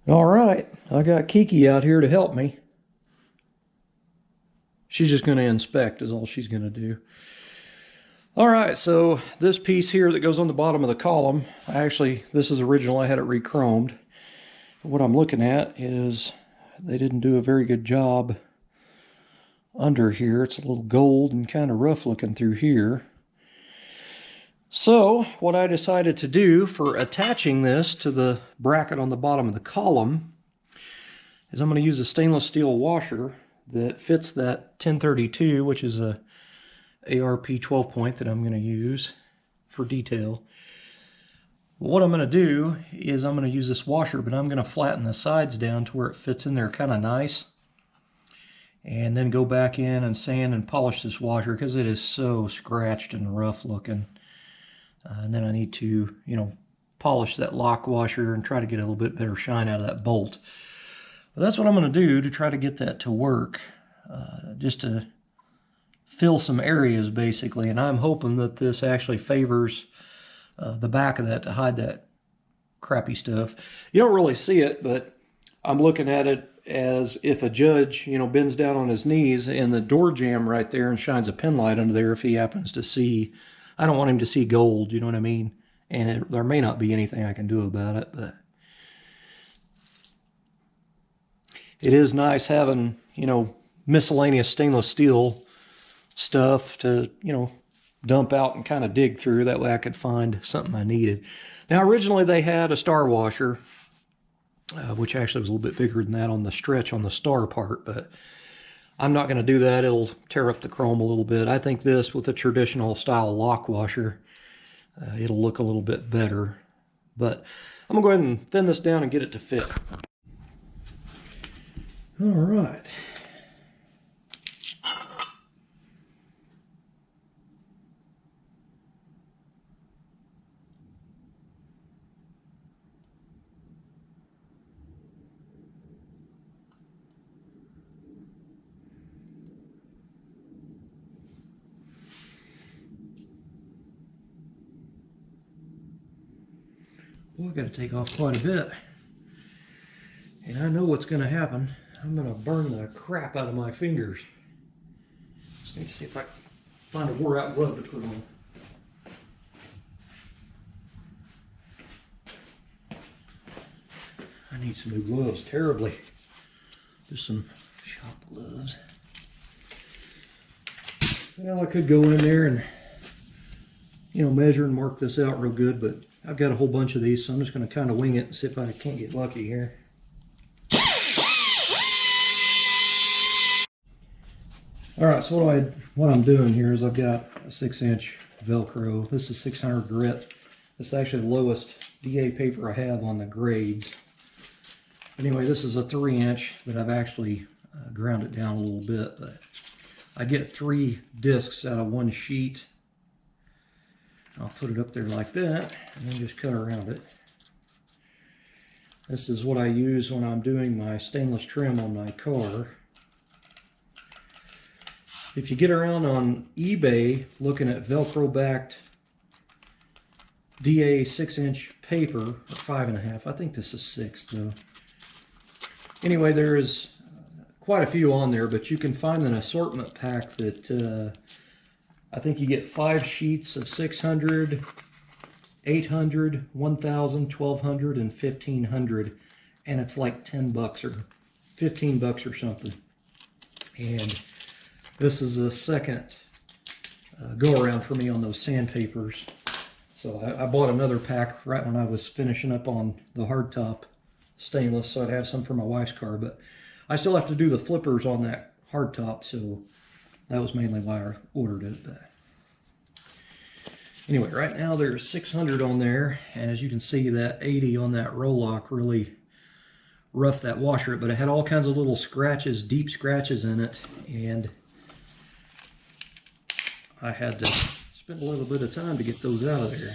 All right, I got Kiki out here to help me. She's just going to inspect is all she's going to do. All right, so this piece here that goes on the bottom of the column, this is original, I had it re-chromed. What I'm looking at is they didn't do a very good job under here. It's a little gold and kind of rough looking through here. So what I decided to do for attaching this to the bracket on the bottom of the column is I'm going to use a stainless steel washer that fits that 1032, which is a ARP 12 point that I'm going to use for detail. What I'm going to do is I'm going to use this washer, but I'm going to flatten the sides down to where it fits in there kind of nice. And then go back in and sand and polish this washer because it is so scratched and rough looking. And then I need to, polish that lock washer and try to get a little bit better shine out of that bolt. But that's what I'm going to do to try to get that to work, just to fill some areas basically. And I'm hoping that this actually favors the back of that to hide that crappy stuff. You don't really see it, but I'm looking at it as if a judge, bends down on his knees in the door jamb right there and shines a pen light under there if he happens to see. I don't want him to see gold, you know what I mean? And there may not be anything I can do about it, but it is nice having, miscellaneous stainless steel stuff to, dump out and kind of dig through. That way I could find something I needed. Now, originally they had a star washer, which actually was a little bit bigger than that on the stretch on the star part, but I'm not going to do that. It'll tear up the chrome a little bit. I think this with a traditional style lock washer, it'll look a little bit better. But I'm going to go ahead and thin this down and get it to fit. All right. Well, I've got to take off quite a bit. And I know what's going to happen. I'm going to burn the crap out of my fingers. Just need to see if I can find a wore out glove to put on. I need some new gloves terribly. Just some shop gloves. Well, I could go in there and, measure and mark this out real good, but I've got a whole bunch of these, so I'm just going to kind of wing it and see if I can't get lucky here. All right, so what I'm doing here is I've got a 6-inch Velcro. This is 600 grit. This is actually the lowest DA paper I have on the grades. Anyway, this is a 3-inch, but I've actually ground it down a little bit. But I get 3 discs out of one sheet. I'll put it up there like that, and then just cut around it. This is what I use when I'm doing my stainless trim on my car. If you get around on eBay looking at Velcro-backed DA 6-inch paper, or 5.5, I think this is 6 though. Anyway, there is quite a few on there, but you can find an assortment pack that I think you get 5 sheets of 600, 800, 1000, 1200, and 1500, and it's like 10 bucks or 15 bucks or something. And this is the second go around for me on those sandpapers. So I bought another pack right when I was finishing up on the hardtop stainless, so I'd have some for my wife's car, but I still have to do the flippers on that hardtop, so that was mainly why I ordered it. But anyway, right now there's 600 on there, and as you can see, that 80 on that Roloc really roughed that washer, but it had all kinds of little scratches, deep scratches in it, and I had to spend a little bit of time to get those out of there.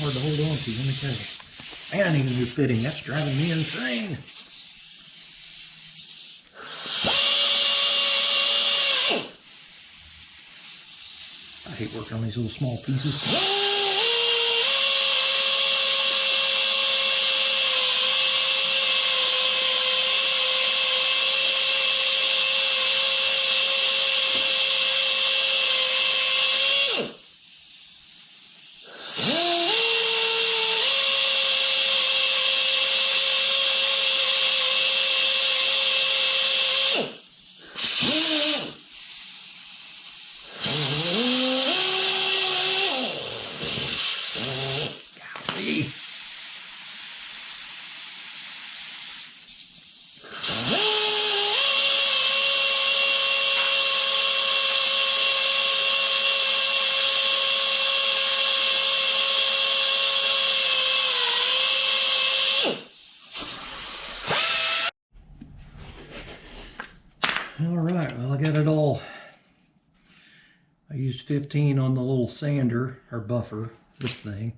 hard to hold on to, let me tell you. Man, I need a new fitting. That's driving me insane. I hate working on these little small pieces. All right, well, I got it all. I used 15 on the little sander or buffer, this thing.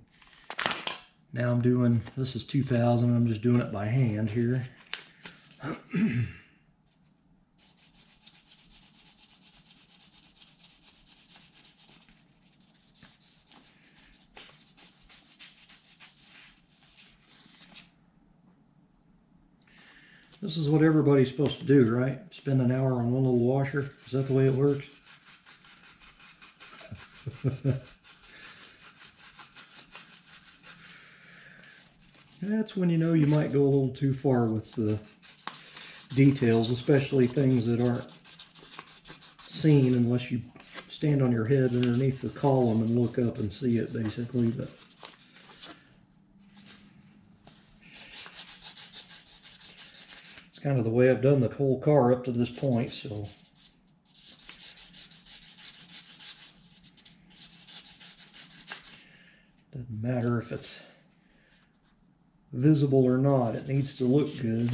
Now I'm doing, this is 2000, I'm just doing it by hand here. This is what everybody's supposed to do, right? Spend an hour on one little washer. Is that the way it works? That's when you know you might go a little too far with the details, especially things that aren't seen unless you stand on your head underneath the column and look up and see it, basically. But it's kind of the way I've done the whole car up to this point, so doesn't matter if it's visible or not, it needs to look good.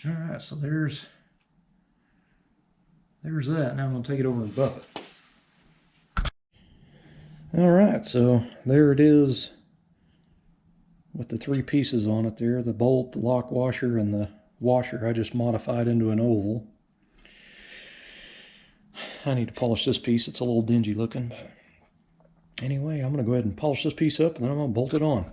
All right, so there's that. Now I'm going to take it over and buff it. All right, so there it is with the three pieces on it there, the bolt, the lock washer, and the washer I just modified into an oval. I need to polish this piece. It's a little dingy looking, but anyway, I'm going to go ahead and polish this piece up, and then I'm going to bolt it on.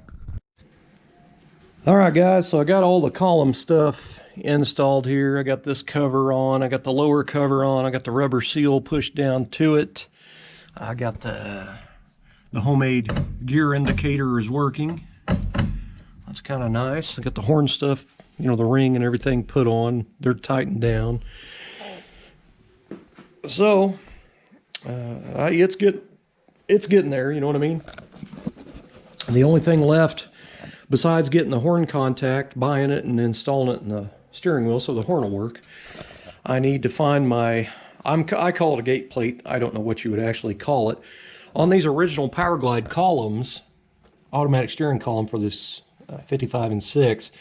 All right, guys, so I got all the column stuff installed here. I got this cover on, I got the lower cover on, I got the rubber seal pushed down to it. I got the homemade gear indicator is working. That's kind of nice. I got the horn stuff, you know, the ring and everything put on. They're tightened down. So, it's getting there, you know what I mean? The only thing left, besides getting the horn contact, buying it and installing it in the steering wheel so the horn will work, I need to find my, I call it a gate plate. I don't know what you would actually call it. On these original Powerglide columns, automatic steering column for this 55 and 6,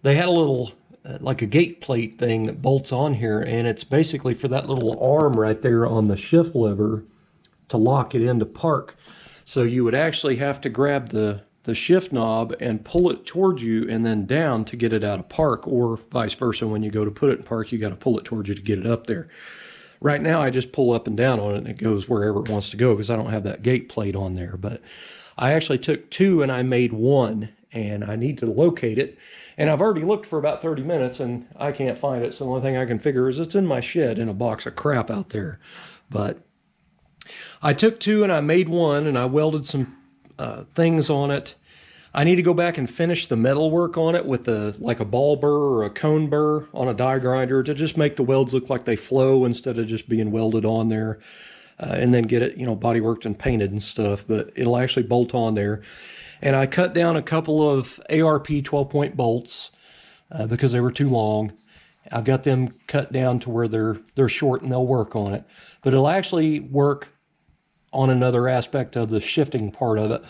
they had a little, like a gate plate thing that bolts on here, and it's basically for that little arm right there on the shift lever to lock it into park. So you would actually have to grab the shift knob and pull it towards you and then down to get it out of park, or vice versa. When you go to put it in park, you got to pull it towards you to get it up there. Right now I just pull up and down on it and it goes wherever it wants to go because I don't have that gate plate on there. But I actually took 2 and I made 1, and I need to locate it. And I've already looked for about 30 minutes and I can't find it. So the only thing I can figure is it's in my shed in a box of crap out there. But I took 2 and I made 1, and I welded some things on it. I need to go back and finish the metal work on it with like a ball burr or a cone burr on a die grinder to just make the welds look like they flow instead of just being welded on there, and then get it, body worked and painted and stuff, but it'll actually bolt on there. And I cut down a couple of ARP 12-point bolts because they were too long. I've got them cut down to where they're short and they'll work on it, but it'll actually work on another aspect of the shifting part of it.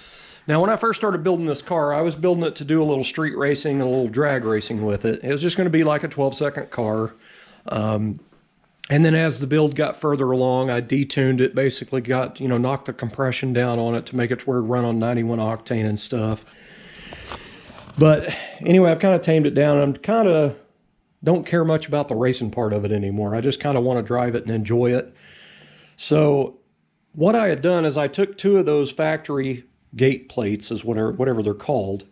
Now, when I first started building this car, I was building it to do a little street racing and a little drag racing with it. It was just going to be like a 12-second car. And then as the build got further along, I detuned it, basically got, knocked the compression down on it to make it to where it run on 91 octane and stuff. But anyway, I've kind of tamed it down. I'm kind of don't care much about the racing part of it anymore. I just kind of want to drive it and enjoy it. So what I had done is I took 2 of those factory gate plates, is whatever they're called,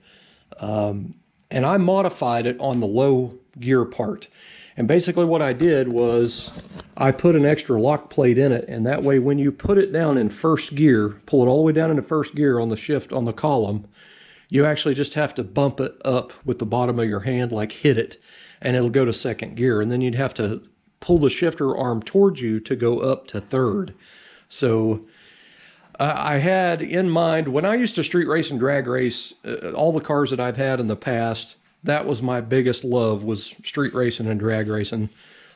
and I modified it on the low gear part. And basically what I did was I put an extra lock plate in it, and that way when you put it down in first gear, pull it all the way down into first gear on the shift on the column, you actually just have to bump it up with the bottom of your hand, like hit it, and it'll go to second gear. And then you'd have to pull the shifter arm towards you to go up to third. So I had in mind, when I used to street race and drag race, all the cars that I've had in the past, that was my biggest love, was street racing and drag racing.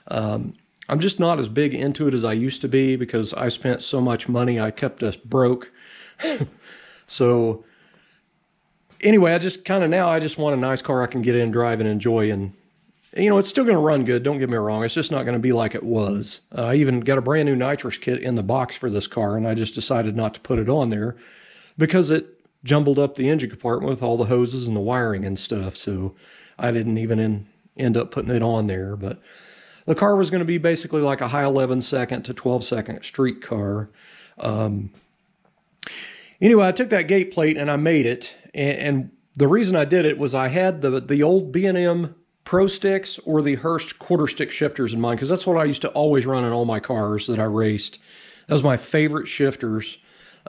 I'm just not as big into it as I used to be because I spent so much money. I kept us broke. So anyway, I just want a nice car I can get in, drive, and enjoy. And it's still going to run good, don't get me wrong. It's just not going to be like it was. I even got a brand new nitrous kit in the box for this car, and I just decided not to put it on there because it jumbled up the engine compartment with all the hoses and the wiring and stuff. So I didn't even end up putting it on there. But the car was going to be basically like a high 11-second to 12-second street car. Anyway, I took that gate plate and I made it. And the reason I did it was I had the old B&M Pro Sticks or the Hurst quarter stick shifters in mind, because that's what I used to always run in all my cars that I raced. That was my favorite shifters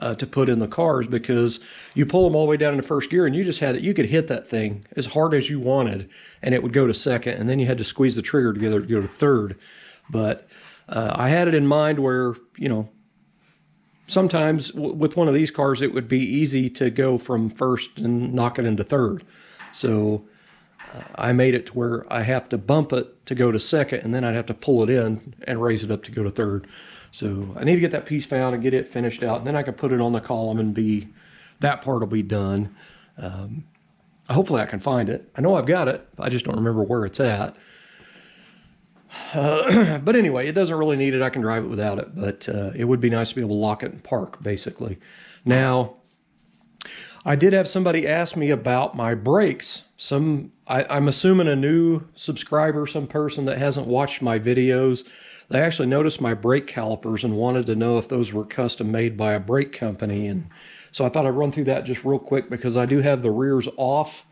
to put in the cars, because you pull them all the way down into first gear and you could hit that thing as hard as you wanted and it would go to second, and then you had to squeeze the trigger together to go to third. But I had it in mind where, sometimes with one of these cars it would be easy to go from first and knock it into third. So I made it to where I have to bump it to go to second, and then I'd have to pull it in and raise it up to go to third. So I need to get that piece found and get it finished out, and then I can put it on the column and that part will be done. Hopefully I can find it. I know I've got it, I just don't remember where it's at. But anyway, it doesn't really need it. I can drive it without it, but it would be nice to be able to lock it in park, basically. Now, I did have somebody ask me about my brakes. I'm assuming a new subscriber, some person that hasn't watched my videos, they actually noticed my brake calipers and wanted to know if those were custom made by a brake company. And so I thought I'd run through that just real quick, because I do have the rears off.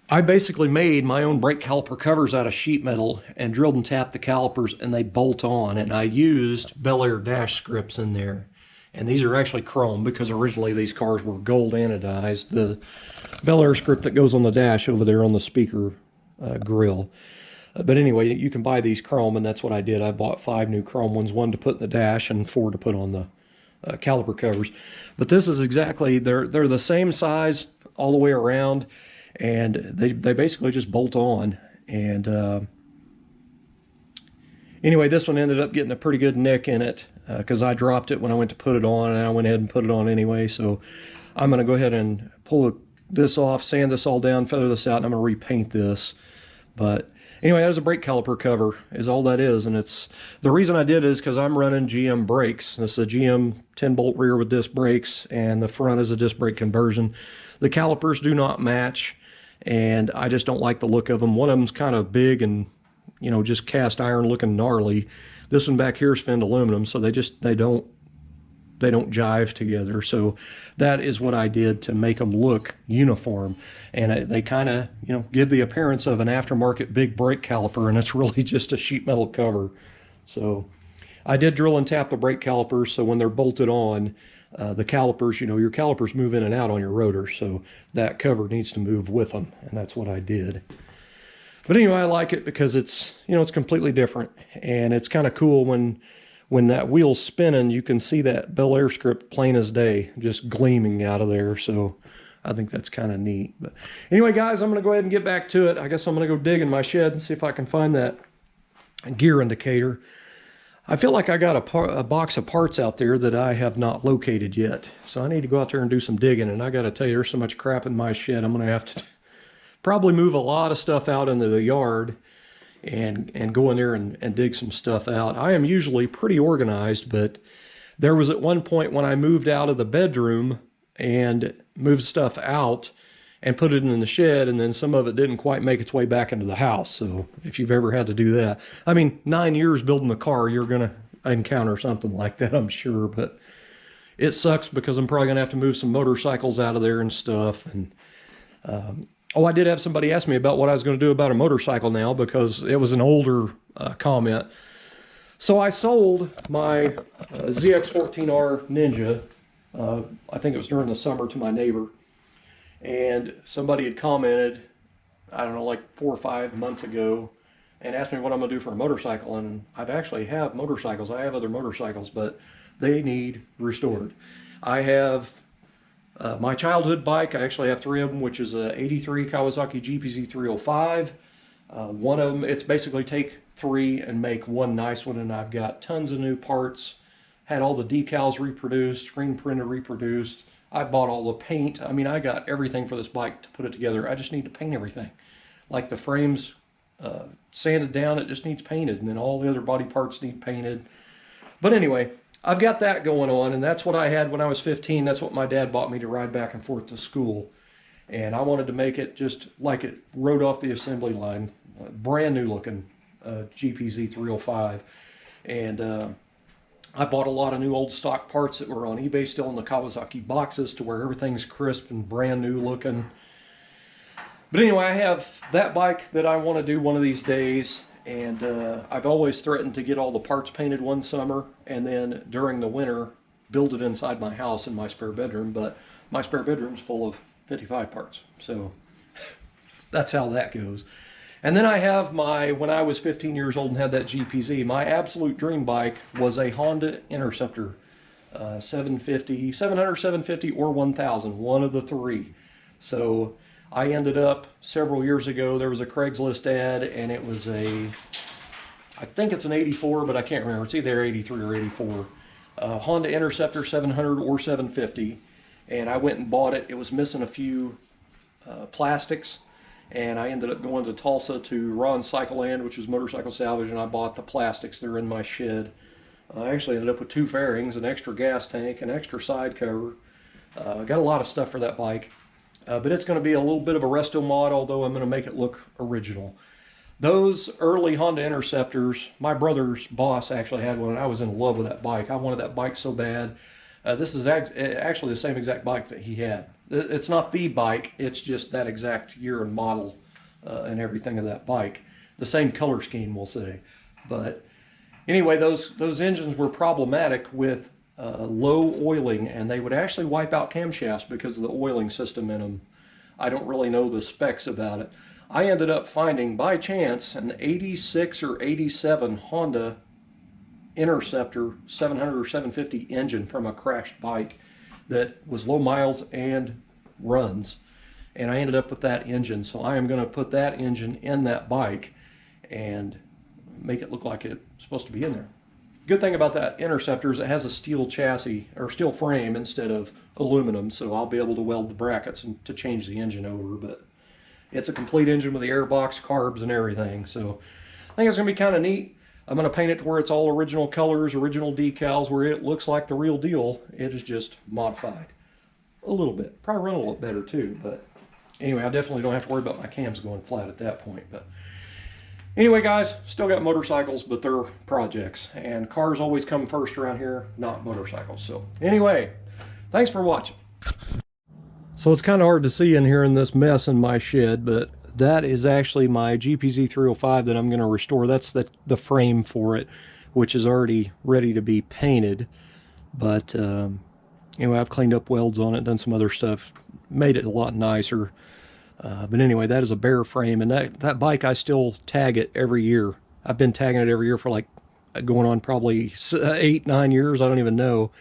I basically made my own brake caliper covers out of sheet metal and drilled and tapped the calipers, and they bolt on. And I used Bel Air dash scripts in there. And these are actually chrome, because originally these cars were gold anodized. The Bel Air script that goes on the dash over there on the speaker grill. But anyway, you can buy these chrome, and that's what I did. I bought 5 new chrome ones, 1 to put in the dash and 4 to put on the caliper covers. But this is exactly, they're the same size all the way around, and they basically just bolt on. And Anyway, this one ended up getting a pretty good nick in it because I dropped it when I went to put it on, and I went ahead and put it on anyway. So I'm going to go ahead and pull this off, sand this all down, feather this out, and I'm going to repaint this. But anyway, that is a brake caliper cover is all that is. And it's the reason I did is because I'm running GM brakes. This is a GM 10-bolt rear with disc brakes, and the front is a disc brake conversion. The calipers do not match, and I just don't like the look of them. One of them's kind of big and, you know, just cast iron looking gnarly. This one back here is finned aluminum, so they don't jive together. So that is what I did to make them look uniform, and they kind of, you know, give the appearance of an aftermarket big brake caliper, and it's really just a sheet metal cover. So I did drill and tap the brake calipers, so when they're bolted on, the calipers, you know, your calipers move in and out on your rotor, so that cover needs to move with them, and that's what I did. But anyway, I like it because it's, you know, it's completely different, and it's kind of cool when that wheel's spinning, you can see that Bel Air script plain as day, just gleaming out of there. So I think that's kind of neat. But anyway, guys, I'm going to go ahead and get back to it. I guess I'm going to go dig in my shed and see if I can find that gear indicator. I feel like I got a box of parts out there that I have not located yet. So I need to go out there and do some digging. And I got to tell you, there's so much crap in my shed, I'm going to have to probably move a lot of stuff out into the yard and go in there and dig some stuff out. I am usually pretty organized, but there was at one point when I moved out of the bedroom and moved stuff out and put it in the shed, and then some of it didn't quite make its way back into the house. So if you've ever had to do that, I mean, 9 years building a car, you're gonna encounter something like that, I'm sure. But it sucks because I'm probably gonna have to move some motorcycles out of there and stuff. And oh, I did have somebody ask me about what I was going to do about a motorcycle now, because it was an older comment. So I sold my ZX14R Ninja, I think it was during the summer, to my neighbor. And somebody had commented, I don't know, like 4 or 5 months ago, and asked me what I'm going to do for a motorcycle. And I've actually have motorcycles. I have other motorcycles, but they need restored. I have my childhood bike. I actually have 3 of them, which is a 83 Kawasaki GPZ 305. One of them, it's basically take 3 and make one nice one, and I've got tons of new parts. Had all the decals reproduced, screen printed reproduced. I bought all the paint. I mean, I got everything for this bike to put it together. I just need to paint everything. Like the frame's sanded down, it just needs painted, and then all the other body parts need painted. But anyway, I've got that going on, and that's what I had when I was 15. That's what my dad bought me to ride back and forth to school. And I wanted to make it just like it rode off the assembly line. Brand new looking GPZ 305. And I bought a lot of new old stock parts that were on eBay still in the Kawasaki boxes, to where everything's crisp and brand new looking. But anyway, I have that bike that I want to do one of these days. And I've always threatened to get all the parts painted one summer, and then during the winter build it inside my house in my spare bedroom. But my spare bedroom's full of 55 parts, so that's how that goes. And then I have when I was 15 years old and had that GPZ, my absolute dream bike was a Honda Interceptor 700, 750, or 1000, one of the 3. So I ended up several years ago, there was a Craigslist ad, and it was I think it's an 84, but I can't remember. It's either 83 or 84. Honda Interceptor 700 or 750. And I went and bought it. It was missing a few plastics. And I ended up going to Tulsa to Ron Cycle Land, which is motorcycle salvage, and I bought the plastics. They're in my shed. I actually ended up with 2 fairings, an extra gas tank, an extra side cover. Got a lot of stuff for that bike. But it's going to be a little bit of a resto mod, although I'm going to make it look original. Those early Honda Interceptors, my brother's boss actually had one, and I was in love with that bike. I wanted that bike so bad. This is actually the same exact bike that he had. It's not the bike, it's just that exact year and model and everything of that bike. The same color scheme, we'll say. But anyway, those engines were problematic with low oiling, and they would actually wipe out camshafts because of the oiling system in them. I don't really know the specs about it. I ended up finding, by chance, an 86 or 87 Honda Interceptor 700 or 750 engine from a crashed bike that was low miles and runs, and I ended up with that engine. So I am going to put that engine in that bike and make it look like it's supposed to be in there. Good thing about that Interceptor is it has a steel chassis or steel frame instead of aluminum, so I'll be able to weld the brackets and to change the engine over. But it's a complete engine with the airbox, carbs, and everything. So I think it's going to be kind of neat. I'm going to paint it to where it's all original colors, original decals, where it looks like the real deal. It is just modified a little bit. Probably run a little better too, but anyway, I definitely don't have to worry about my cams going flat at that point. But anyway, guys, still got motorcycles, but they're projects, and cars always come first around here, not motorcycles. So anyway, thanks for watching. So it's kind of hard to see in here in this mess in my shed, but that is actually my GPZ 305 that I'm going to restore. That's the frame for it, which is already ready to be painted. But anyway, I've cleaned up welds on it, done some other stuff, made it a lot nicer. But anyway, that is a bare frame, and that bike, I still tag it every year. I've been tagging it every year for like going on probably 8-9 years. I don't even know.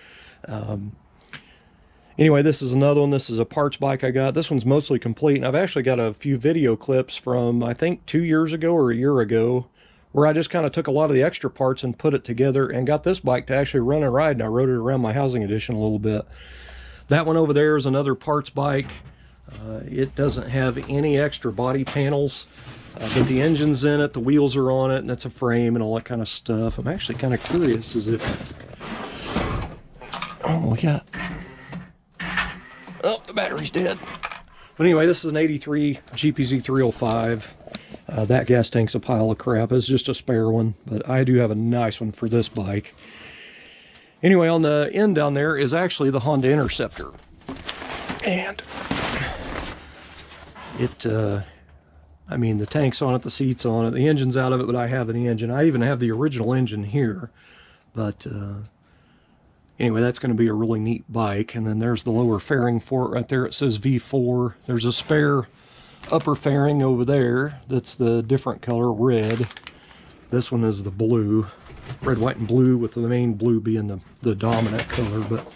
Anyway, this is another one. This is a parts bike I got. This one's mostly complete, and I've actually got a few video clips from, I think, 2 years ago or a year ago, where I just kind of took a lot of the extra parts and put it together and got this bike to actually run and ride, and I rode it around my housing edition a little bit. That one over there is another parts bike. It doesn't have any extra body panels, but the engine's in it, the wheels are on it, and it's a frame and all that kind of stuff. I'm actually kind of curious as if... Oh, look at that. Oh, the battery's dead. But anyway, this is an 83 GPZ 305. That gas tank's a pile of crap. It's just a spare one, but I do have a nice one for this bike. Anyway, on the end down there is actually the Honda Interceptor. And it, I mean, the tank's on it, the seat's on it, the engine's out of it, but I have the engine. I even have the original engine here. But anyway, that's going to be a really neat bike. And then there's the lower fairing for it right there. It says V4. There's a spare upper fairing over there that's the different color, red. This one is the blue. Red, white, and blue, with the main blue being the dominant color. But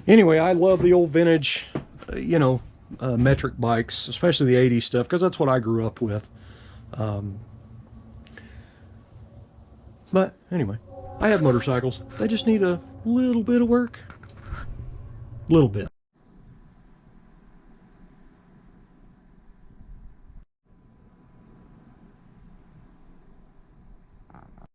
anyway, I love the old vintage, you know, metric bikes, especially the 80s stuff, because that's what I grew up with. But anyway, I have motorcycles. They just need a little bit of work. Little bit.